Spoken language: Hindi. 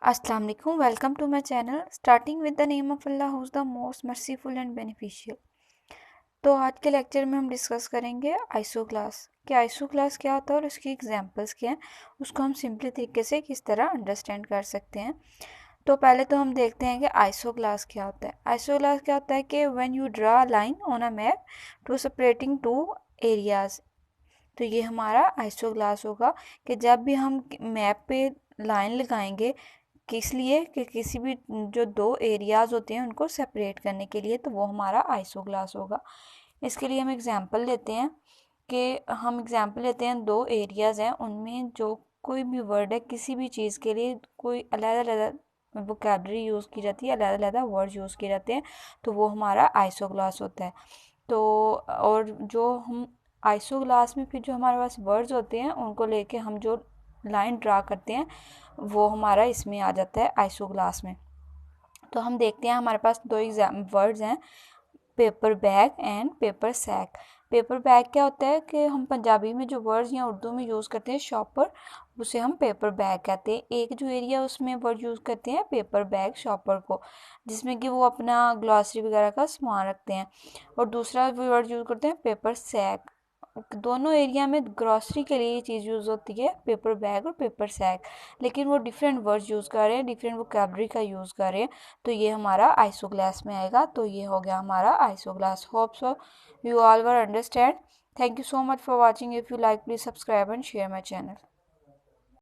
Assalamu alaikum. Welcome to my channel. Starting with the name of Allah who is the most merciful and beneficial. तो आज के लेक्चर में हम डिस्कस करेंगे आइसो क्लास कि आइसो क्लास क्या होता है और उसकी एग्जांपल्स क्या हैं, उसको हम सिंपली तरीके से किस तरह अंडरस्टैंड कर सकते हैं। तो पहले तो हम देखते हैं कि आइसो क्लास क्या होता है। आइसो क्लास क्या होता है कि when you draw line on a map to separating two areas, तो ये हमारा आइसो क्लास होगा कि जब भी हम मैप पे लाइन लगाएंगे किस लिए कि किसी भी जो दो एरियाज होते हैं उनको सेपरेट करने के लिए, तो वो हमारा आइसो क्लास होगा। इसके लिए हम एग्जांपल लेते हैं दो एरियाज हैं, उनमें जो कोई भी वर्ड है किसी भी चीज़ के लिए कोई अलग अलग वोकैबलरी यूज़ की जाती है, अलग अलग वर्ड यूज़ किए जाते हैं, तो वो हमारा आइसो क्लास होता है। तो और जो हम आइसो क्लास में फिर जो हमारे पास वर्ड्स होते हैं उनको लेके हम जो लाइन ड्रा करते हैं वो हमारा इसमें आ जाता है आइसो क्लास में। तो हम देखते हैं हमारे पास दो एग्जाम वर्ड्स हैं, paper bag and paper sack. Paper bag क्या होता है कि हम पंजाबी में जो वर्ड्स या उर्दू में यूज़ करते हैं शॉपर, उसे हम पेपर बैग कहते हैं। एक जो एरिया उसमें वर्ड यूज़ करते हैं पेपर बैग शॉपर को, जिसमें कि वो अपना ग्लॉसरी वगैरह का सामान रखते हैं, और दूसरा वर्ड यूज़ करते हैं पेपर सैक। दोनों एरिया में ग्रॉसरी के लिए ये चीज़ यूज़ होती है पेपर बैग और पेपर सैक, लेकिन वो डिफरेंट वर्ड्स यूज़ कर रहे हैं, डिफरेंट वोकैबलरी का यूज़ कर रहे हैं, तो ये हमारा आइसो क्लास में आएगा। तो ये हो गया हमारा iso class. Hope so you all will understand. Thank you so much for watching. If you like, please subscribe and share my channel.